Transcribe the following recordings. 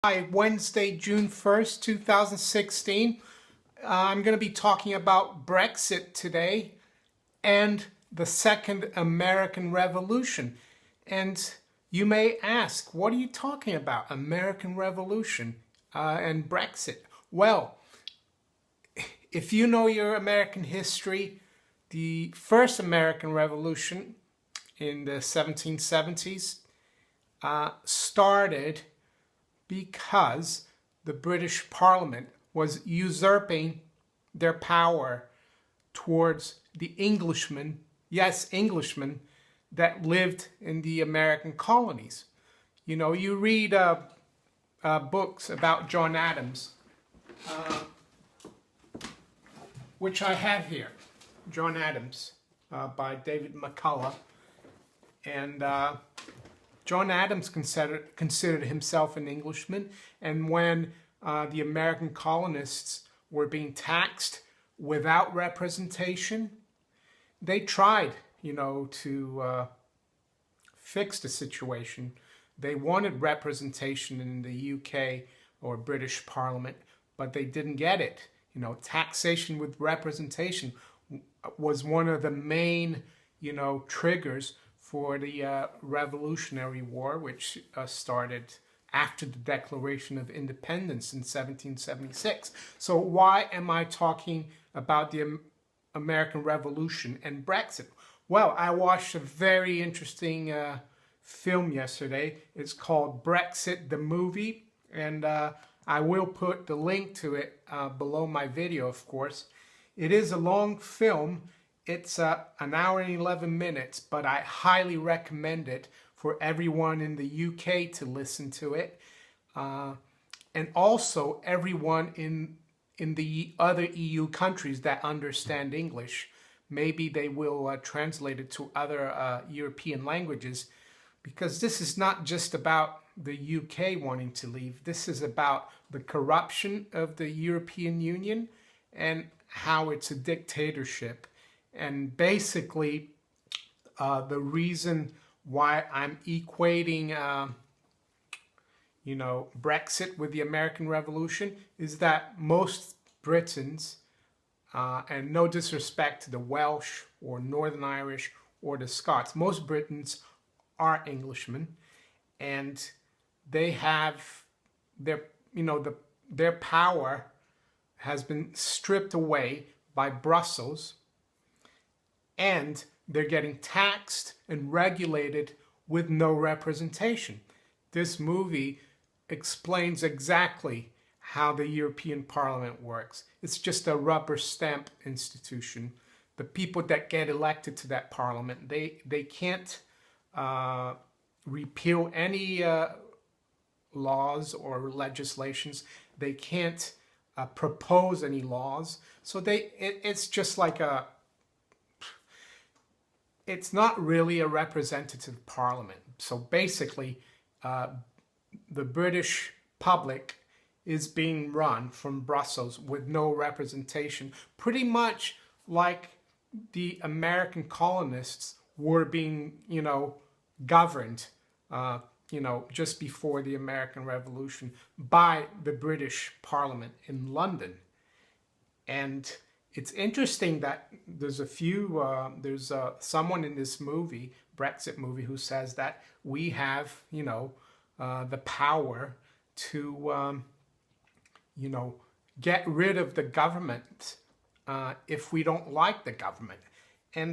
Hi, Wednesday, June 1st, 2016. I'm going to be talking about Brexit today and the Second American Revolution. And you may ask, what are you talking about? American Revolution and Brexit? Well, if you know your American history, the first American Revolution in the 1770s started because the British Parliament was usurping their power towards the Englishmen, yes, Englishmen, that lived in the American colonies. You know, you read books about John Adams, which I have here, John Adams by David McCullough, and John Adams considered himself an Englishman, and when the American colonists were being taxed without representation, they tried, to fix the situation. They wanted representation in the UK or British Parliament, but they didn't get it. Taxation with representation was one of the main, triggers for the Revolutionary War, which started after the Declaration of Independence in 1776. So why am I talking about the American Revolution and Brexit? Well, I watched a very interesting film yesterday. It's called Brexit the Movie, and I will put the link to it below my video, of course. It is a long film. It's an hour and 11 minutes, but I highly recommend it for everyone in the UK to listen to it. And also everyone in the other EU countries that understand English. Maybe they will translate it to other European languages, because this is not just about the UK wanting to leave. This is about the corruption of the European Union and how it's a dictatorship. And basically, the reason why I'm equating, Brexit with the American Revolution is that most Britons, and no disrespect to the Welsh or Northern Irish or the Scots, most Britons are Englishmen, and they have their power has been stripped away by Brussels, and they're getting taxed and regulated with no representation. This movie explains exactly how the European Parliament works. It's just a rubber stamp institution. The people that get elected to that parliament, they can't repeal any laws or legislations. They can't propose any laws. So it's just like it's not really a representative parliament. So basically, the British public is being run from Brussels with no representation, pretty much like the American colonists were being, governed, just before the American Revolution by the British Parliament in London. And it's interesting that there's someone in this movie, Brexit movie, who says that we have, the power to, get rid of the government if we don't like the government. And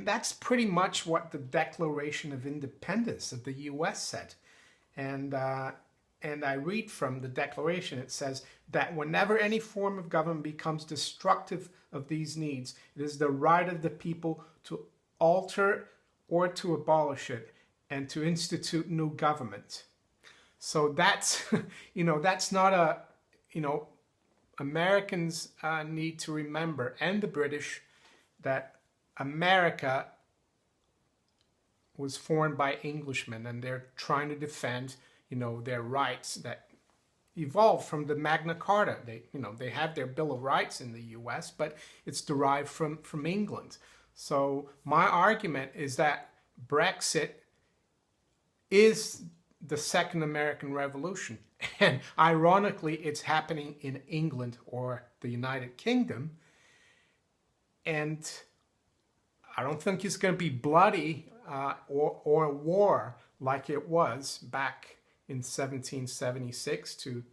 that's pretty much what the Declaration of Independence of the U.S. said. And I read from the Declaration, it says that whenever any form of government becomes destructive of these needs, it is the right of the people to alter or to abolish it and to institute new government. So that's, that's not a, Americans need to remember, and the British, that America was formed by Englishmen, and they're trying to defend, their rights that evolved from the Magna Carta. They have their Bill of Rights in the U.S., but it's derived from England. So my argument is that Brexit is the Second American Revolution. And ironically, it's happening in England or the United Kingdom. And I don't think it's going to be bloody or a war like it was back in 1776 to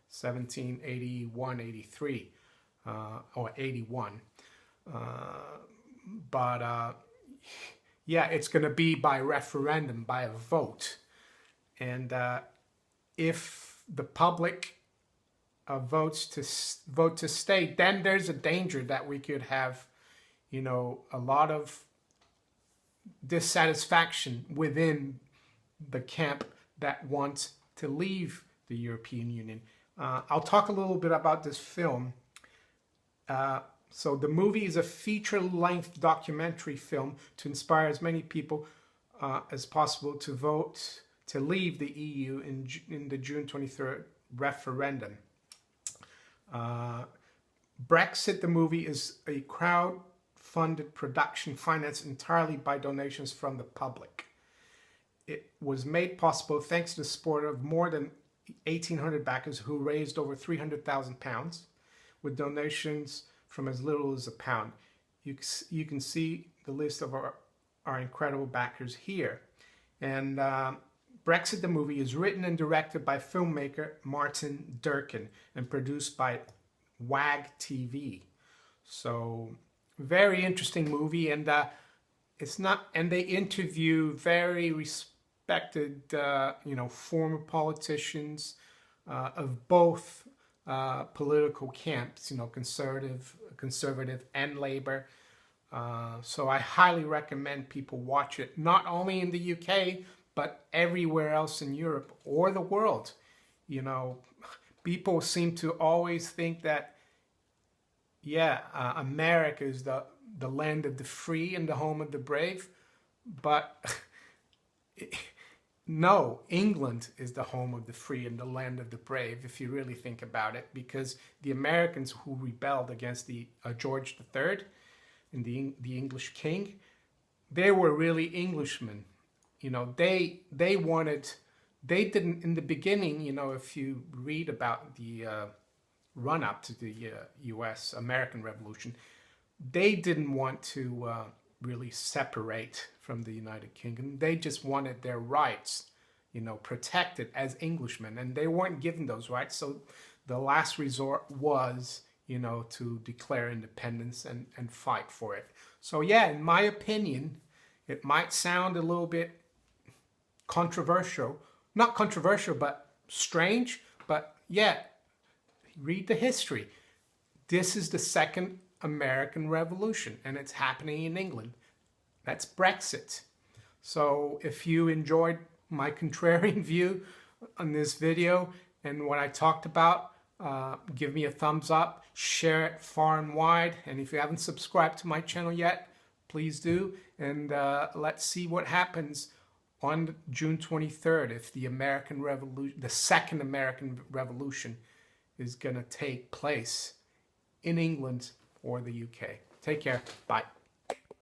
1781, 83, or 81. But yeah, it's going to be by referendum, by a vote. And if the public votes to stay, then there's a danger that we could have, you know, a lot of dissatisfaction within the camp that wants to leave the European Union. I'll talk a little bit about this film. So the movie is a feature-length documentary film to inspire as many people as possible to vote to leave the EU in the June 23rd referendum. Brexit the Movie is a crowd-funded production financed entirely by donations from the public. It was made possible thanks to the support of more than 1,800 backers who raised over £300,000 with donations from as little as £1. You can see the list of our incredible backers here. And Brexit the Movie is written and directed by filmmaker Martin Durkin and produced by WAG TV. So very interesting movie, and they interview very respected you know, former politicians of both political camps, you know, conservative and Labour. So I highly recommend people watch it, not only in the UK, but everywhere else in Europe or the world. You know, people seem to always think that, yeah, America is the land of the free and the home of the brave. But no, England is the home of the free and the land of the brave, if you really think about it, because the Americans who rebelled against the George III and the English king, they were really Englishmen. You know, they didn't, in the beginning, you know, if you read about the run-up to the U.S. American Revolution, they didn't want to really separate from the United Kingdom. They just wanted their rights, you know, protected as Englishmen, and they weren't given those rights. So the last resort was, you know, to declare independence and fight for it. So yeah, in my opinion, it might sound a little bit controversial, not controversial, but strange. But yeah, read the history. This is the Second American Revolution, and it's happening in England. That's Brexit. So if you enjoyed my contrarian view on this video and what I talked about, give me a thumbs up, share it far and wide, and if you haven't subscribed to my channel yet, please do. And let's see what happens on June 23rd, if the American Revolution, the Second American Revolution, is going to take place in England or the UK. Take care. Bye.